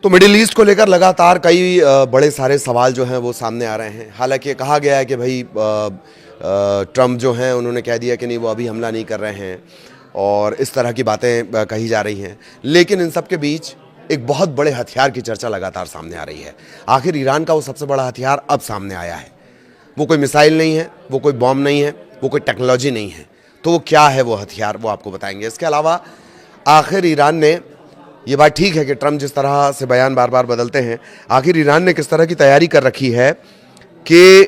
तो middle east को लेकर लगातार कई बड़े सारे सवाल जो हैं वो सामने आ रहे हैं। हालांकि कहा गया है कि भाई ट्रम्प जो हैं उन्होंने कह दिया कि नहीं, वो अभी हमला नहीं कर रहे हैं और इस तरह की बातें कही जा रही हैं। लेकिन इन सब के बीच एक बहुत बड़े हथियार की चर्चा लगातार सामने आ रही है। आखिर ईरान का वो सबसे बड़ा हथियार अब सामने आया है। वो कोई मिसाइल नहीं है, वो कोई बॉम्ब नहीं है, वो कोई टेक्नोलॉजी नहीं है। तो वो क्या है वो हथियार, वो आपको बताएंगे। इसके अलावा आखिर ईरान ने, ये बात ठीक है कि ट्रम्प जिस तरह से बयान बार बार बदलते हैं, आखिर ईरान ने किस तरह की तैयारी कर रखी है कि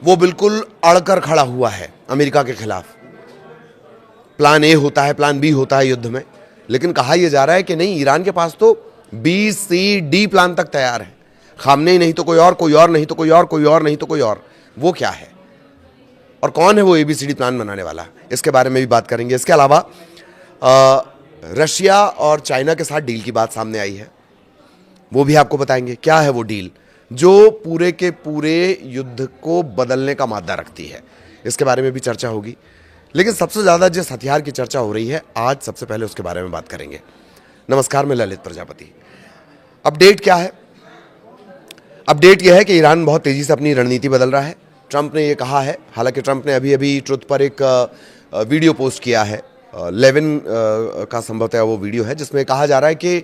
वो बिल्कुल अड़कर खड़ा हुआ है अमेरिका के खिलाफ। प्लान ए होता है, प्लान बी होता है युद्ध में, लेकिन कहा यह जा रहा है कि नहीं, ईरान के पास तो बी सी डी प्लान तक तैयार है। खामनेई नहीं तो कोई और, कोई और नहीं तो कोई और, कोई और नहीं तो कोई और। वो क्या है और कौन है वो ABCD प्लान बनाने वाला, इसके बारे में भी बात करेंगे। इसके अलावा रशिया और चाइना के साथ डील की बात सामने आई है, वो भी आपको बताएंगे। क्या है वो डील जो पूरे के पूरे युद्ध को बदलने का मादा रखती है, इसके बारे में भी चर्चा होगी। लेकिन सबसे ज़्यादा जिस हथियार की चर्चा हो रही है आज, सबसे पहले उसके बारे में बात करेंगे। नमस्कार, मैं ललित प्रजापति। अपडेट क्या है? अपडेट यह है कि ईरान बहुत तेज़ी से अपनी रणनीति बदल रहा है। ट्रंप ने ये कहा है, हालांकि ट्रंप ने अभी अभी ट्रुथ पर एक वीडियो पोस्ट किया है, 11 का संभवतः वो वीडियो है, जिसमें कहा जा रहा है कि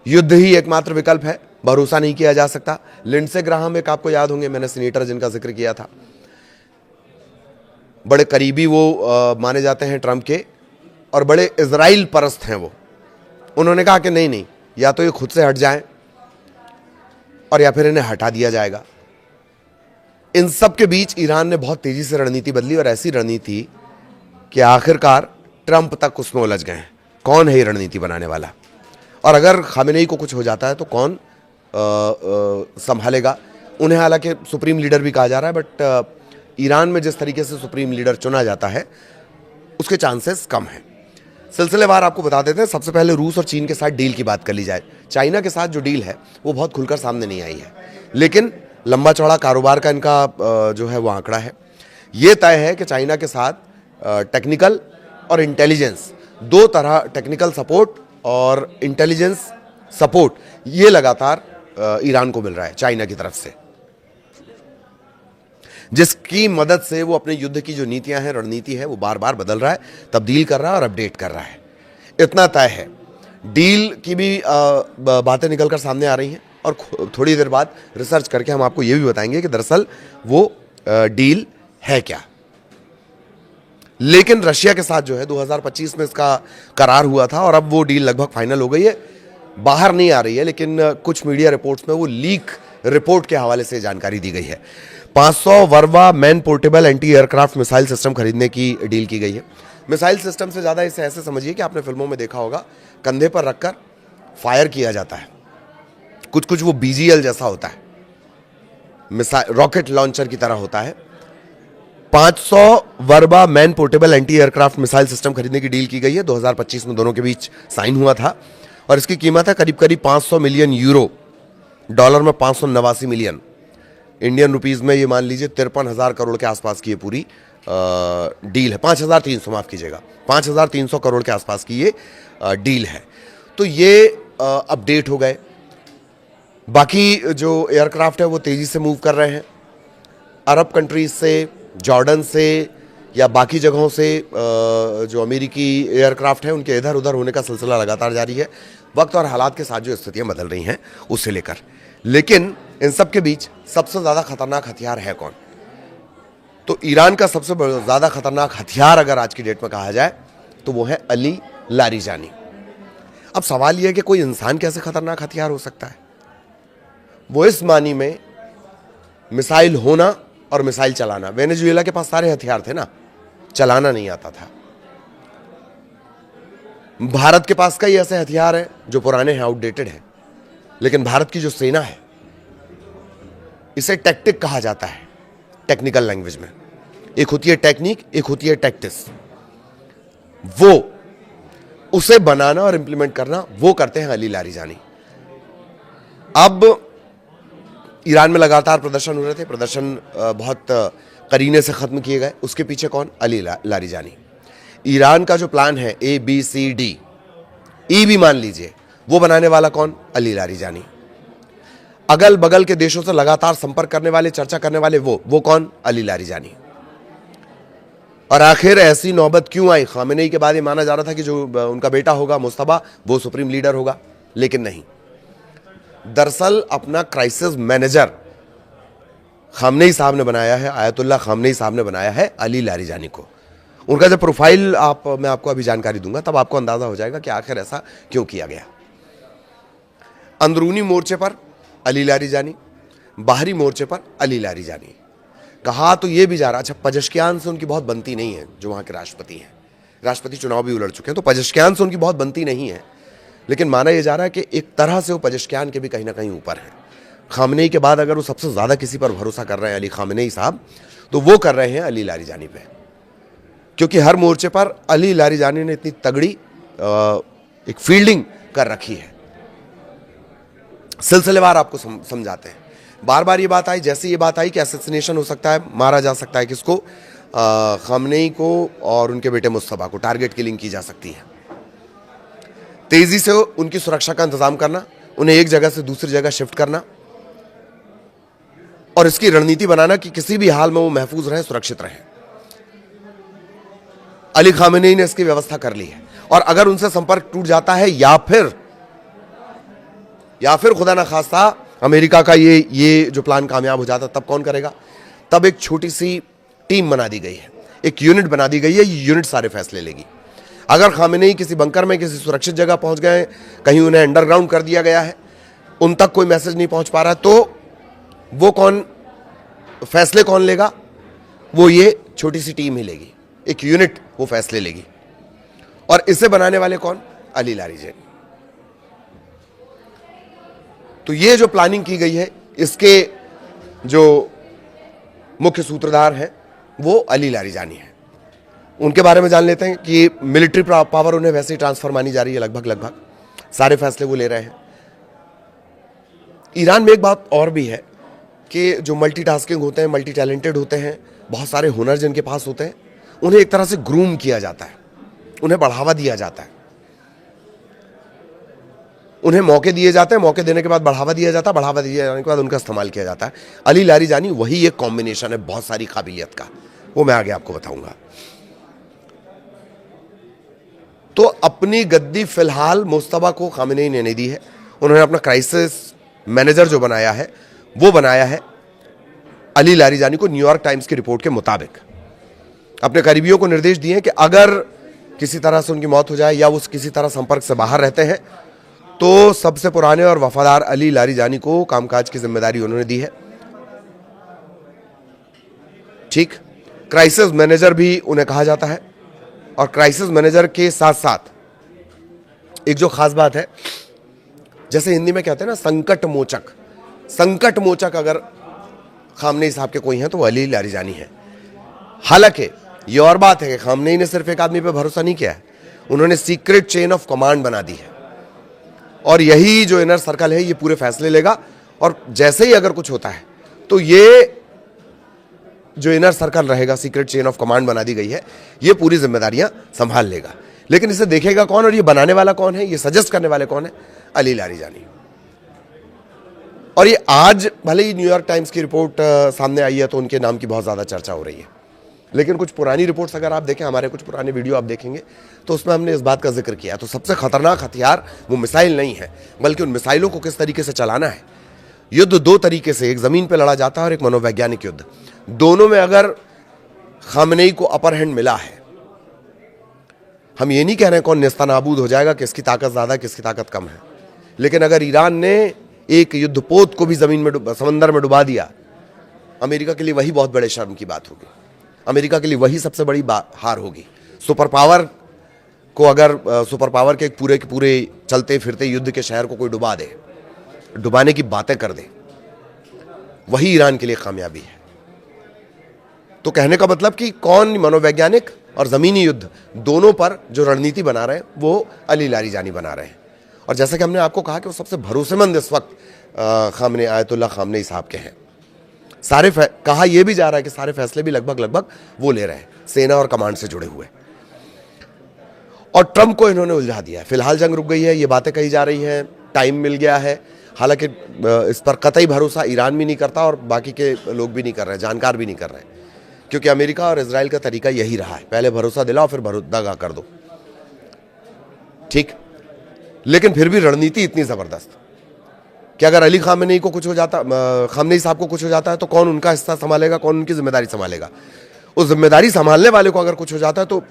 युद्ध ही एकमात्र विकल्प है, भरोसा नहीं किया जा सकता। लिंडसे ग्राहम, एक आपको याद होंगे, मैंने सीनेटर जिनका जिक्र किया था, बड़े करीबी वो माने जाते हैं ट्रंप के और बड़े इजराइल परस्त हैं वो। उन्होंने कहा कि नहीं नहीं, या तो ये खुद से हट जाएं और या फिर इन्हें हटा दिया जाएगा। इन सब के बीच ईरान ने बहुत तेजी से रणनीति बदली और ऐसी रणनीति कि आखिरकार ट्रंप तक उसमें उलझ गए हैं। कौन है ये रणनीति बनाने वाला, और अगर खामेनेई को कुछ हो जाता है तो कौन संभालेगा उन्हें। हालांकि सुप्रीम लीडर भी कहा जा रहा है, बट ईरान में जिस तरीके से सुप्रीम लीडर चुना जाता है उसके चांसेस कम हैं। सिलसिलेवार आपको बता देते हैं। सबसे पहले रूस और चीन के साथ डील की बात कर ली जाए। चाइना के साथ जो डील है वो बहुत खुलकर सामने नहीं आई है, लेकिन लंबा चौड़ा कारोबार का इनका जो है वो आंकड़ा है। ये तय है कि चाइना के साथ टेक्निकल और इंटेलिजेंस, दो तरह, टेक्निकल सपोर्ट और इंटेलिजेंस सपोर्ट, ये लगातार ईरान को मिल रहा है चाइना की तरफ से, जिसकी मदद से वो अपने युद्ध की जो नीतियां हैं, रणनीति है, वो बार बार बदल रहा है, तब्दील कर रहा है और अपडेट कर रहा है। इतना तय है। डील की भी बातें निकलकर सामने आ रही हैं और थोड़ी देर बाद रिसर्च करके हम आपको ये भी बताएंगे कि दरअसल वो डील है क्या। लेकिन रशिया के साथ जो है 2025 में इसका करार हुआ था और अब वो डील लगभग फाइनल हो गई है। बाहर नहीं आ रही है, लेकिन कुछ मीडिया रिपोर्ट्स में वो लीक रिपोर्ट के हवाले से जानकारी दी गई है। 500 Verba man portable anti aircraft missile system खरीदने की डील की गई है। मिसाइल सिस्टम से ज़्यादा इसे ऐसे समझिए कि आपने फिल्मों में देखा होगा, कंधे पर रखकर फायर किया जाता है, कुछ कुछ वो BGL जैसा होता है, मिसाइल रॉकेट लॉन्चर की तरह होता है। 500 Verba man portable anti aircraft missile system खरीदने की डील की गई है। 2025 में दोनों के बीच साइन हुआ था और इसकी कीमत है करीब करीब 500 मिलियन यूरो, डॉलर में 589 मिलियन, इंडियन रुपीस में ये मान लीजिए 53,000 करोड़ के आसपास की ये पूरी डील है। 5,300, माफ कीजिएगा, 5,300 करोड़ के आसपास की ये डील है। तो ये अपडेट हो गए। बाकी जो एयरक्राफ्ट है वो तेजी से मूव कर रहे हैं अरब कंट्रीज से, जॉर्डन से या बाकी जगहों से। जो अमेरिकी एयरक्राफ्ट है उनके इधर उधर होने का सिलसिला लगातार जारी है, वक्त और हालात के साथ जो स्थितियां बदल रही हैं उससे लेकर। लेकिन इन सब के बीच सबसे ज़्यादा खतरनाक हथियार है कौन? तो ईरान का सबसे ज़्यादा खतरनाक हथियार अगर आज की डेट में कहा जाए तो वो है अली लारिजानी। अब सवाल यह है कि कोई इंसान कैसे खतरनाक हथियार हो सकता है? वो इस मानी में मिसाइल होना और मिसाइल चलाना। वेनेजुएला के पास सारे हथियार थे ना, चलाना नहीं आता था। भारत के पास कई ऐसे हथियार हैं जो पुराने हैं, आउटडेटेड हैं, लेकिन भारत की जो सेना है, इसे टैक्टिक कहा जाता है टेक्निकल लैंग्वेज में। एक होती है टेक्निक, एक होती है टैक्टिस। वो उसे बनाना और इंप्लीमेंट करना वो करते हैं अली लारिजानी। अब ईरान में लगातार प्रदर्शन हो रहे थे, प्रदर्शन बहुत करीने से खत्म किए गए। उसके पीछे कौन? Ali Larijani. ईरान का जो प्लान है ABCD, भी मान लीजिए, वो बनाने वाला कौन? Ali Larijani. अगल बगल के देशों से लगातार संपर्क करने वाले, चर्चा करने वाले वो कौन? Ali Larijani. और आखिर ऐसी नौबत क्यों आई? खामेनेई के बाद ये माना जा रहा था कि जो उनका बेटा होगा मुस्तफा, वो सुप्रीम लीडर होगा, लेकिन नहीं। दरअसल अपना क्राइसिस मैनेजर खामेनेई साहब ने बनाया है, आयतुल्लाह खामेनेई साहब ने बनाया है अली लारीजानी को। उनका जब प्रोफाइल मैं आपको अभी जानकारी दूंगा, तब आपको अंदाजा हो जाएगा कि आखिर ऐसा क्यों किया गया। अंदरूनी मोर्चे पर अली लारीजानी, बाहरी मोर्चे पर अली लारीजानी। कहा तो यह भी जा रहा, अच्छा पजेश्कियान से उनकी बहुत बनती नहीं है, जो वहां के राष्ट्रपति हैं, राष्ट्रपति चुनाव भी उलट चुके हैं, तो पजेश्कियान से उनकी बहुत बनती नहीं है, लेकिन माना यह जा रहा है कि एक तरह से वो पजेश्कियान के भी कहीं ना कहीं ऊपर है। खामेनेई के बाद अगर वो सबसे ज्यादा किसी पर भरोसा कर रहे हैं अली खामेनेई साहब, तो वो कर रहे हैं अली लारीजानी पे, क्योंकि हर मोर्चे पर अली लारीजानी ने इतनी तगड़ी एक फील्डिंग कर रखी है। सिलसिलेवार आपको समझाते हैं। बार बार ये बात आई, जैसे ये बात आई कि असैसिनेशन हो सकता है, मारा जा सकता है किसको? खामेनेई को और उनके बेटे मुस्तफा को टारगेट किलिंग की जा सकती है। तेजी से उनकी सुरक्षा का इंतजाम करना, उन्हें एक जगह से दूसरी जगह शिफ्ट करना और इसकी रणनीति बनाना कि किसी भी हाल में वो महफूज रहें, सुरक्षित रहें। अली खामेनेई ने इसकी व्यवस्था कर ली है। और अगर उनसे संपर्क टूट जाता है या फिर खुदा ना खास्ता अमेरिका का ये जो प्लान कामयाब हो जाता, तब कौन करेगा? तब एक छोटी सी टीम बना दी गई है, एक यूनिट बना दी गई है, ये यूनिट सारे फैसले लेगी। अगर खामेनेई किसी बंकर में किसी सुरक्षित जगह पहुंच गए, कहीं उन्हें अंडरग्राउंड कर दिया गया है, उन तक कोई मैसेज नहीं पहुंच पा रहा, तो वो फैसले कौन लेगा? वो ये छोटी सी टीम ही लेगी, एक यूनिट वो फैसले लेगी। और इसे बनाने वाले कौन? Ali Larijani. तो ये जो प्लानिंग की गई है, इसके जो मुख्य सूत्रधार हैं वो अली लारीजानी है। उनके बारे में जान लेते हैं कि मिलिट्री पावर उन्हें वैसे ही ट्रांसफर मानी जा रही है, लगभग सारे फैसले वो ले रहे हैं। ईरान में एक बात और भी है कि जो मल्टीटास्किंग होते हैं, मल्टी टैलेंटेड होते हैं, बहुत सारे हुनर जिनके पास होते हैं, उन्हें एक तरह से ग्रूम किया जाता है, उन्हें बढ़ावा दिया जाता है, उन्हें मौके दिए जाते हैं, मौके देने के बाद बढ़ावा दिया जाता है, बढ़ावा दिए जाने के बाद उनका इस्तेमाल किया जाता है। अली लारीजानी वही एक कॉम्बिनेशन है बहुत सारी काबिलियत का, वो मैं आगे आपको बताऊंगा। तो अपनी गद्दी फिलहाल मुस्तफा को खामेनेई ने नहीं दी है। उन्होंने अपना क्राइसिस मैनेजर जो बनाया है, वो बनाया है अली लारीजानी को। न्यूयॉर्क टाइम्स की रिपोर्ट के मुताबिक अपने करीबियों को निर्देश दिए कि अगर किसी तरह से उनकी मौत हो जाए या वो किसी तरह संपर्क से बाहर रहते हैं, तो सबसे पुराने और वफादार अली लारीजानी को कामकाज की जिम्मेदारी उन्होंने दी है। ठीक, क्राइसिस मैनेजर भी उन्हें कहा जाता है। और क्राइसिस मैनेजर के साथ साथ एक जो खास बात है, जैसे हिंदी में कहते हैं ना संकट मोचक, संकट मोचक अगर खामेनेई साहब के कोई हैं तो वो अली लारीजानी है। हालांकि ये और बात है कि खामेनेई ने सिर्फ एक आदमी पे भरोसा नहीं किया है, उन्होंने सीक्रेट चेन ऑफ कमांड बना दी है और यही जो इनर सर्कल है ये पूरे फैसले लेगा। और जैसे ही अगर कुछ होता है तो ये जो इनर सर्कल रहेगा, सीक्रेट चेन ऑफ कमांड बना दी गई है, ये पूरी जिम्मेदारियां संभाल लेगा। लेकिन इसे देखेगा कौन और ये बनाने वाला कौन है, ये सजेस्ट करने वाले कौन है? Ali Larijani. और ये आज भले ही न्यूयॉर्क टाइम्स की रिपोर्ट सामने आई है तो उनके नाम की बहुत ज्यादा चर्चा हो रही है, लेकिन कुछ पुरानी रिपोर्ट्स अगर आप देखें, हमारे कुछ पुराने वीडियो आप देखेंगे तो उसमें हमने इस बात का जिक्र किया। तो सबसे खतरनाक हथियार वो मिसाइल नहीं है, बल्कि उन मिसाइलों को किस तरीके से चलाना है। युद्ध दो तरीके से, एक जमीन पर लड़ा जाता है और एक मनोवैज्ञानिक युद्ध। दोनों में अगर खामेनेई को अपर हैंड मिला है, हम ये नहीं कह रहे हैं कौन नेस्तनाबूद हो जाएगा, किसकी ताकत ज्यादा किसकी ताकत कम है, लेकिन अगर ईरान ने एक युद्धपोत को भी जमीन में समंदर में डुबा दिया, अमेरिका के लिए वही बहुत बड़े शर्म की बात होगी, अमेरिका के लिए वही सबसे बड़ी हार होगी। सुपर पावर को अगर सुपर पावर के पूरे चलते फिरते युद्ध के शहर को कोई डुबा दे, डुबाने की बातें कर दे, वही ईरान के लिए कामयाबी है। तो कहने का मतलब कि कौन मनोवैज्ञानिक और जमीनी युद्ध दोनों पर जो रणनीति बना रहे हैं वो अली लारीजानी बना रहे हैं। और जैसा कि हमने आपको कहा कि वो सबसे भरोसेमंद इस वक्त आयतुल्लाह खामेनेई साहब के हैं। कहा यह भी जा रहा है कि सारे फैसले भी लगभग वो ले रहे हैं, सेना और कमांड से जुड़े हुए। और ट्रंप को इन्होंने उलझा दिया है। फिलहाल जंग रुक गई है, ये बातें कही जा रही हैं, टाइम मिल गया है। हालांकि इस पर कतई भरोसा ईरान भी नहीं करता और बाकी के लोग भी नहीं कर रहे हैं, जानकार भी नहीं कर रहे हैं, क्योंकि अमेरिका और इजराइल का तरीका यही रहा है, पहले भरोसा दिलाओ फिर दगा कर दो। ठीक, लेकिन फिर भी रणनीति इतनी जबरदस्त कि अगर अली खामेनी को कुछ हो जाता, खामेनी साहब को कुछ हो जाता है तो कौन उनका हिस्सा संभालेगा, कौन उनकी जिम्मेदारी संभालेगा। उस जिम्मेदारी संभालने वाले को अगर कुछ हो जाता है तो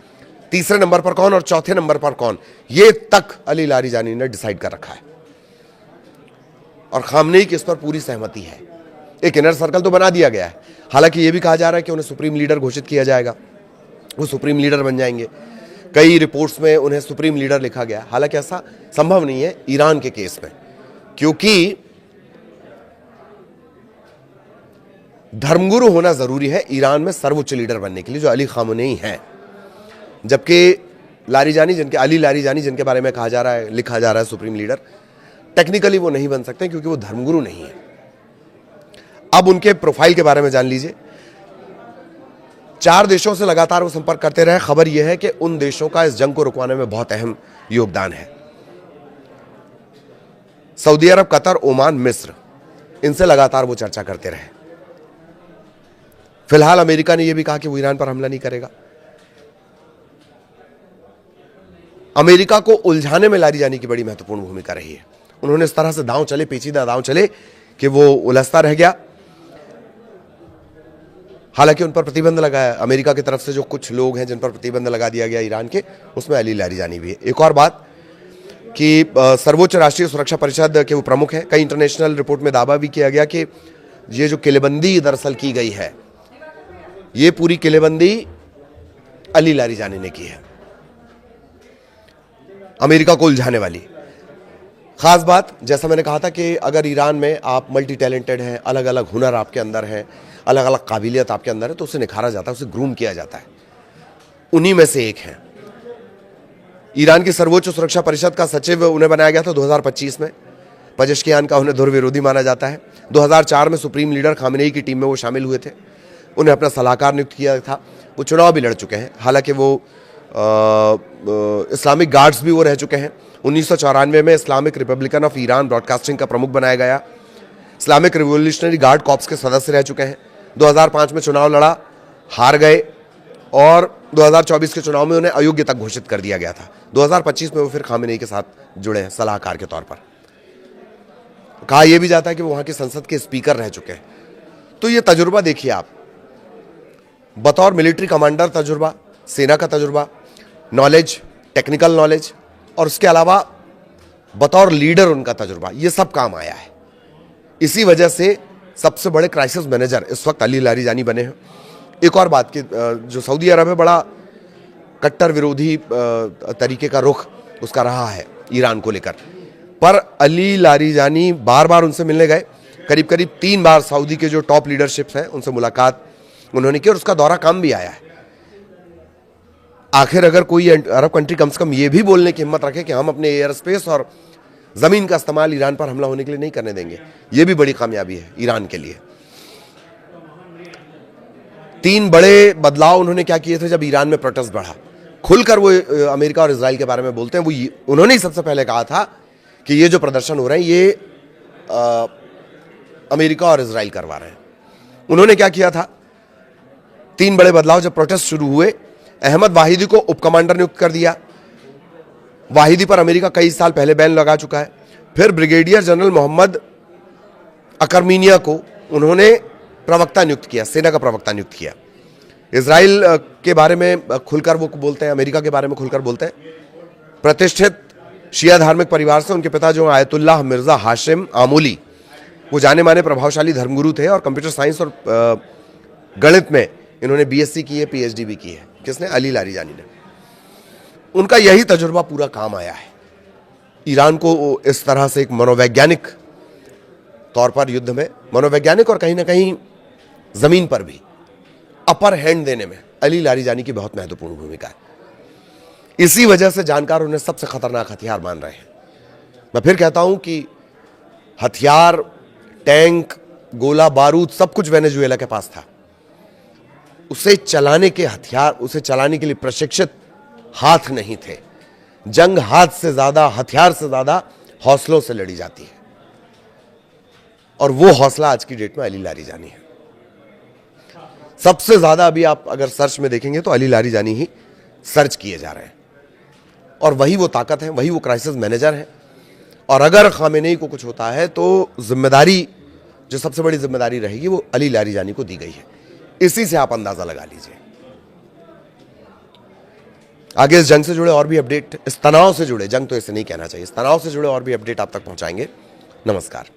तीसरे नंबर पर कौन और चौथे नंबर पर कौन, ये तक अली लारीजानी ने डिसाइड कर रखा है। और खामेनी की इस पर पूरी सहमति है। एक इनर सर्कल तो बना दिया गया है। हालांकि यह भी कहा जा रहा है कि उन्हें सुप्रीम लीडर घोषित किया जाएगा, वो सुप्रीम लीडर बन जाएंगे। कई रिपोर्ट्स में उन्हें सुप्रीम लीडर लिखा गया। हालांकि ऐसा संभव नहीं है ईरान के केस में, क्योंकि धर्मगुरु होना जरूरी है ईरान में सर्वोच्च लीडर बनने के लिए, जो अली खामेनी हैं। जबकि लारीजानी, अली लारीजानी जिनके बारे में कहा जा रहा है, लिखा जा रहा है सुप्रीम लीडर, टेक्निकली वो नहीं बन सकते क्योंकि वो धर्मगुरु नहीं है। अब उनके प्रोफाइल के बारे में जान लीजिए। 4 देशों से लगातार वो संपर्क करते रहे। खबर यह है कि उन देशों का इस जंग को रुकवाने में बहुत अहम योगदान है। सऊदी अरब, कतर, ओमान, मिस्र, इनसे लगातार वो चर्चा करते रहे। फिलहाल अमेरिका ने यह भी कहा कि वो ईरान पर हमला नहीं करेगा। अमेरिका को उलझाने में लारीजानी की बड़ी महत्वपूर्ण भूमिका रही है। उन्होंने इस तरह से दांव चले, पेचीदा दांव चले कि वो उलझता रह गया। हालांकि उन पर प्रतिबंध लगाया अमेरिका की तरफ से, जो कुछ लोग हैं जिन पर प्रतिबंध लगा दिया गया ईरान के, उसमें अली लारीजानी भी है। एक और बात कि सर्वोच्च राष्ट्रीय सुरक्षा परिषद के वो प्रमुख हैं। कई इंटरनेशनल रिपोर्ट में दावा भी किया गया कि ये जो किलेबंदी दरअसल की गई है, ये पूरी किलेबंदी अली लारीजानी ने की है, अमेरिका को उलझाने वाली। खास बात, जैसा मैंने कहा था कि अगर ईरान में आप मल्टी टैलेंटेड हैं, अलग अलग हुनर आपके अंदर है, अलग अलग काबिलियत आपके अंदर है, तो उसे निखारा जाता है, उसे ग्रूम किया जाता है। उन्हीं में से एक है। ईरान की सर्वोच्च सुरक्षा परिषद का सचिव उन्हें बनाया गया था 2025 में। पजेश्कियान का उन्हें धुर विरोधी माना जाता है। 2004 में सुप्रीम लीडर खामेनी की टीम में वो शामिल हुए थे। उन्हें अपना सलाहकार नियुक्त किया था। वो चुनाव भी लड़ चुके हैं। हालांकि वो इस्लामिक गार्ड्स भी वो रह चुके हैं। 1994 में Islamic Republican of Iran broadcasting का प्रमुख बनाया गया। इस्लामिक रिवोल्यूशनरी गार्ड कॉर्प्स के सदस्य रह चुके हैं। 2005 में चुनाव लड़ा, हार गए और 2024 के चुनाव में उन्हें अयोग्य तक घोषित कर दिया गया था। 2025 में वो फिर खामेनी के साथ जुड़े हैं सलाहकार के तौर पर। कहा यह भी जाता है कि वो वहां की संसद के स्पीकर रह चुके हैं। तो ये तजुर्बा देखिए आप, बतौर मिलिट्री कमांडर तजुर्बा, सेना का तजुर्बा, नॉलेज, टेक्निकल नॉलेज, और उसके अलावा बतौर लीडर उनका तजुर्बा, ये सब काम आया है। इसी वजह से सबसे बड़े क्राइसिस मैनेजर इस वक्त अली लारीजानी बने हैं। एक और बात कि जो सऊदी अरब है, बड़ा कट्टर विरोधी तरीके का रुख उसका रहा है ईरान को लेकर, पर अली लारीजानी बार बार उनसे मिलने गए। करीब करीब 3 बार सऊदी के जो टॉप लीडरशिप्स हैं उनसे मुलाकात उन्होंने की और उसका दौरा काम भी आया है। आखिर अगर कोई अरब कंट्री कम से कम ये भी बोलने की हिम्मत रखे कि हम अपने एयर स्पेस और जमीन का इस्तेमाल ईरान पर हमला होने के लिए नहीं करने देंगे, ये भी बड़ी कामयाबी है ईरान के लिए। 3 बड़े बदलाव उन्होंने क्या किए थे जब ईरान में प्रोटेस्ट बढ़ा। खुलकर वो अमेरिका और इजराइल के बारे में बोलते हैं। वो उन्होंने ही सबसे पहले कहा था कि ये जो प्रदर्शन हो रहे हैं ये अमेरिका और इजराइल करवा रहे हैं। उन्होंने क्या किया था, 3 बड़े बदलाव जब प्रोटेस्ट शुरू हुए, अहमद वाहिदी को उप कमांडर नियुक्त कर दिया। वाहिदी पर अमेरिका कई साल पहले बैन लगा चुका है। फिर ब्रिगेडियर जनरल मोहम्मद अकरमीनिया को उन्होंने प्रवक्ता नियुक्त किया, सेना का प्रवक्ता नियुक्त किया। इजराइल के बारे में खुलकर वो बोलते हैं, अमेरिका के बारे में खुलकर बोलते हैं। प्रतिष्ठित शिया धार्मिक परिवार से, उनके पिता जो आयतुल्लाह मिर्जा हाशिम आमूली, वो जाने माने प्रभावशाली धर्मगुरु थे और कंप्यूटर साइंस और गणित में इन्होंने बीएससी की है, पीएचडी भी की है। किसने? अली लारीजानी ने। उनका यही तजुर्बा पूरा काम आया है। ईरान को इस तरह से एक मनोवैज्ञानिक तौर पर युद्ध में, मनोवैज्ञानिक और कहीं ना कहीं जमीन पर भी अपर हैंड देने में अली लारीजानी की बहुत महत्वपूर्ण भूमिका है। इसी वजह से जानकार उन्हें सबसे खतरनाक हथियार मान रहे हैं। मैं फिर कहता हूं कि हथियार, टैंक, गोला बारूद, सब कुछ वेनेजुएला के पास था। उसे चलाने के हथियार, उसे चलाने के लिए प्रशिक्षित हाथ नहीं थे। जंग हाथ से ज्यादा, हथियार से ज्यादा हौसलों से लड़ी जाती है, और वो हौसला आज की डेट में अली लारीजानी है। सबसे ज्यादा अभी आप अगर सर्च में देखेंगे तो अली लारीजानी ही सर्च किए जा रहे हैं, और वही वो ताकत है, वही वो क्राइसिस मैनेजर है। और अगर खामेनेई को कुछ होता है तो जिम्मेदारी, जो सबसे बड़ी जिम्मेदारी रहेगी, वो अली लारीजानी को दी गई है। इसी से आप अंदाजा लगा लीजिए। आगे इस जंग से जुड़े और भी अपडेट, इस तनाव से जुड़े, जंग तो इसे नहीं कहना चाहिए, इस तनाव से जुड़े और भी अपडेट आप तक पहुंचाएंगे। नमस्कार।